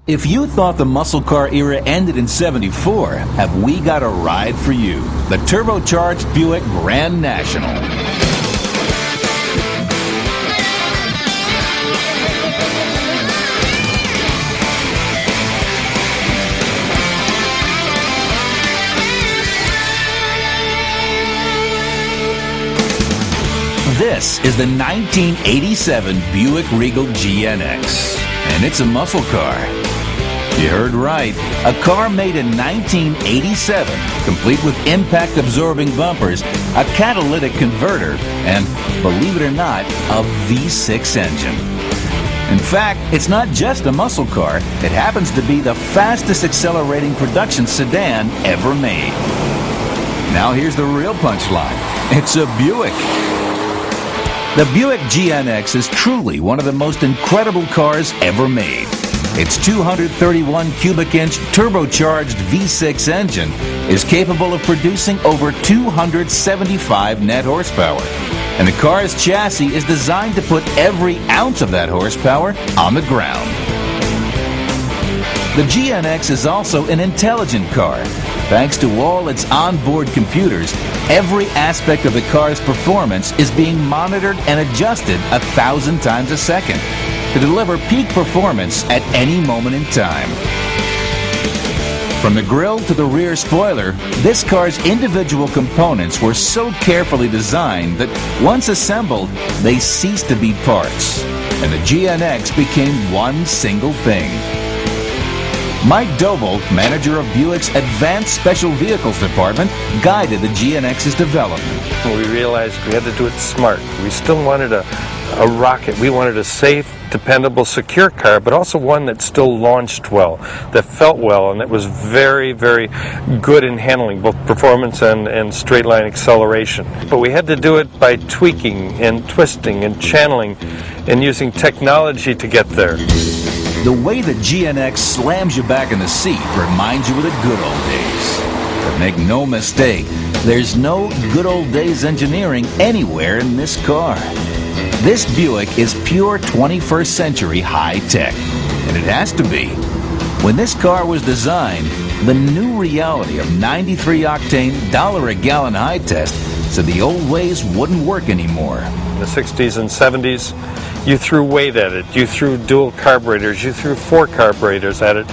If you thought the muscle car era ended in '74, have we got a ride for you? The turbocharged Buick Grand National. This is the 1987 Buick Regal GNX, and it's a muscle car. You heard right. A car made in 1987, complete with impact-absorbing bumpers, a catalytic converter, and, believe it or not, a V6 engine. In fact, it's not just a muscle car. It happens to be the fastest accelerating production sedan ever made. Now here's the real punchline. It's a Buick. The Buick GNX is truly one of the most incredible cars ever made. Its 231 cubic inch turbocharged V6 engine is capable of producing over 275 net horsepower. And the car's chassis is designed to put every ounce of that horsepower on the ground. The GNX is also an intelligent car. Thanks to all its onboard computers, every aspect of the car's performance is being monitored and adjusted 1,000 times a second to deliver peak performance at any moment in time. From the grille to the rear spoiler, this car's individual components were so carefully designed that once assembled, they ceased to be parts, and the GNX became one single thing. Mike Doble, manager of Buick's Advanced Special Vehicles Department, guided the GNX's development. We realized we had to do it smart. We still wanted a rocket. We wanted a safe, dependable, secure car, but also one that still launched well, that felt well, and that was very, very good in handling both performance and straight line acceleration. But we had to do it by tweaking and twisting and channeling and using technology to get there. The way the GNX slams you back in the seat reminds you of the good old days. But make no mistake, there's no good old days engineering anywhere in this car. This Buick is pure 21st century high tech, and it has to be. When this car was designed, the new reality of 93 octane $1 a gallon high test said the old ways wouldn't work anymore. In the 60s and 70s, you threw weight at it, you threw dual carburetors, you threw 4 carburetors at it.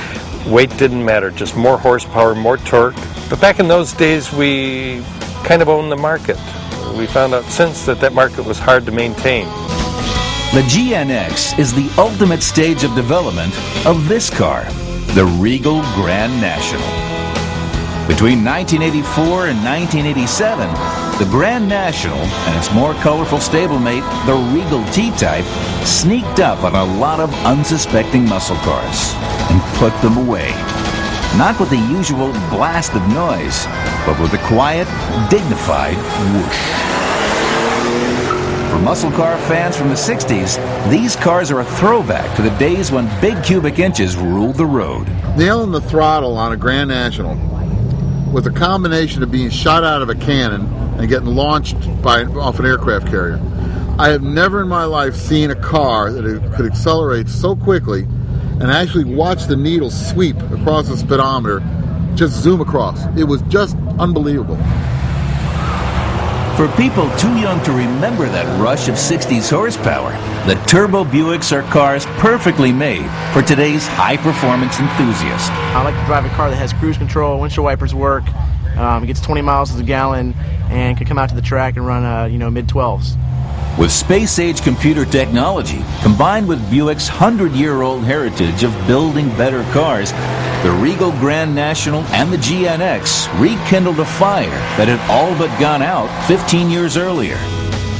Weight didn't matter, just more horsepower, more torque. But back in those days, we kind of owned the market. We found out since that market was hard to maintain. The GNX is the ultimate stage of development of this car, the Regal Grand National. Between 1984 and 1987, the Grand National and its more colorful stablemate, the Regal T-Type, sneaked up on a lot of unsuspecting muscle cars and put them away. Not with the usual blast of noise, but with a quiet, dignified whoosh. For muscle car fans from the 60s, these cars are a throwback to the days when big cubic inches ruled the road. Nailing the throttle on a Grand National with a combination of being shot out of a cannon and getting launched off an aircraft carrier. I have never in my life seen a car that could accelerate so quickly and actually watch the needle sweep across the speedometer, just zoom across. It was just unbelievable. For people too young to remember that rush of 60s horsepower, the Turbo Buicks are cars perfectly made for today's high-performance enthusiast. I like to drive a car that has cruise control, windshield wipers work, it gets 20 miles to the gallon, and can come out to the track and run mid-12s. With space-age computer technology, combined with Buick's 100-year-old heritage of building better cars, the Regal Grand National and the GNX rekindled a fire that had all but gone out 15 years earlier.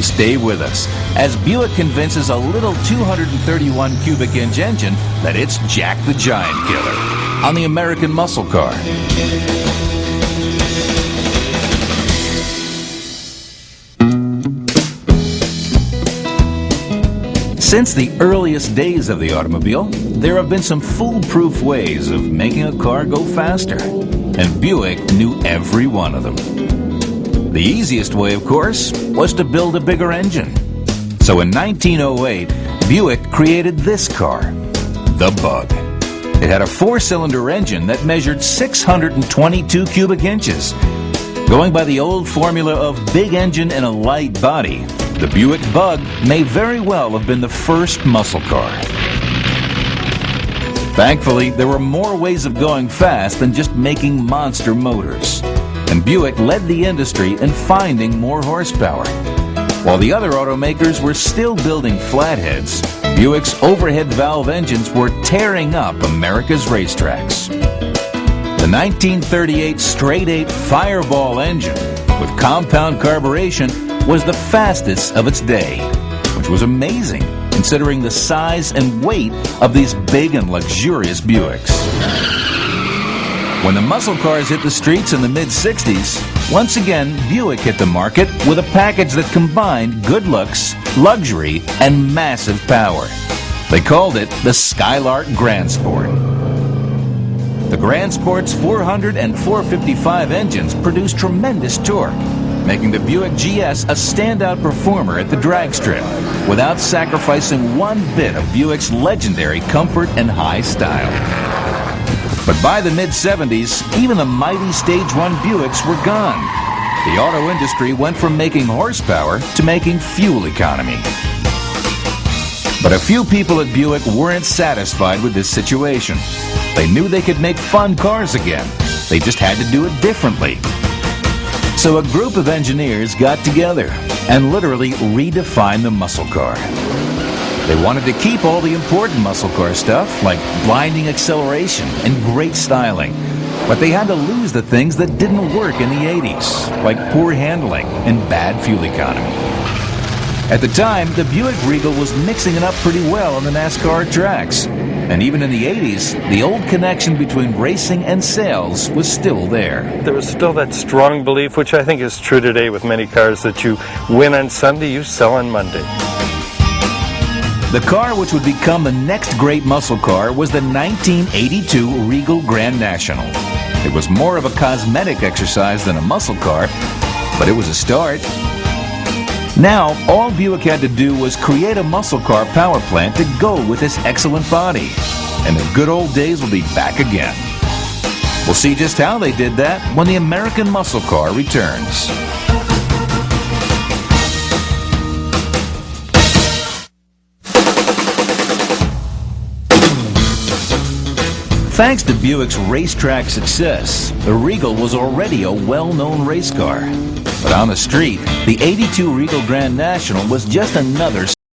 Stay with us as Buick convinces a little 231 cubic inch engine that it's Jack the Giant Killer on the American muscle car. Since the earliest days of the automobile, there have been some foolproof ways of making a car go faster, and Buick knew every one of them. The easiest way, of course, was to build a bigger engine. So in 1908, Buick created this car, the Bug. It had a 4-cylinder engine that measured 622 cubic inches. Going by the old formula of big engine and a light body, the Buick Bug may very well have been the first muscle car. Thankfully, there were more ways of going fast than just making monster motors, and Buick led the industry in finding more horsepower. While the other automakers were still building flatheads, Buick's overhead valve engines were tearing up America's racetracks. The 1938 straight-eight Fireball engine with compound carburation was the fastest of its day, which was amazing considering the size and weight of these big and luxurious Buicks. When the muscle cars hit the streets in the mid-60s, once again Buick hit the market with a package that combined good looks, luxury, and massive power. They called it the Skylark Grand Sport. The Grand Sport's 400 and 455 engines produced tremendous torque, making the Buick GS a standout performer at the drag strip, without sacrificing one bit of Buick's legendary comfort and high style. But by the mid-70s, even the mighty Stage 1 Buicks were gone. The auto industry went from making horsepower to making fuel economy. But a few people at Buick weren't satisfied with this situation. They knew they could make fun cars again. They just had to do it differently. So a group of engineers got together and literally redefined the muscle car. They wanted to keep all the important muscle car stuff, like blinding acceleration and great styling, but they had to lose the things that didn't work in the 80s, like poor handling and bad fuel economy. At the time, the Buick Regal was mixing it up pretty well on the NASCAR tracks, and even in the 80s, the old connection between racing and sales was still there. There was still that strong belief, which I think is true today with many cars, that you win on Sunday, you sell on Monday. The car which would become the next great muscle car was the 1982 Regal Grand National. It was more of a cosmetic exercise than a muscle car, but it was a start. Now, all Buick had to do was create a muscle car power plant to go with this excellent body, and the good old days will be back again. We'll see just how they did that when the American muscle car returns. Thanks to Buick's racetrack success, the Regal was already a well-known race car. But on the street, the 82 Regal Grand National was just another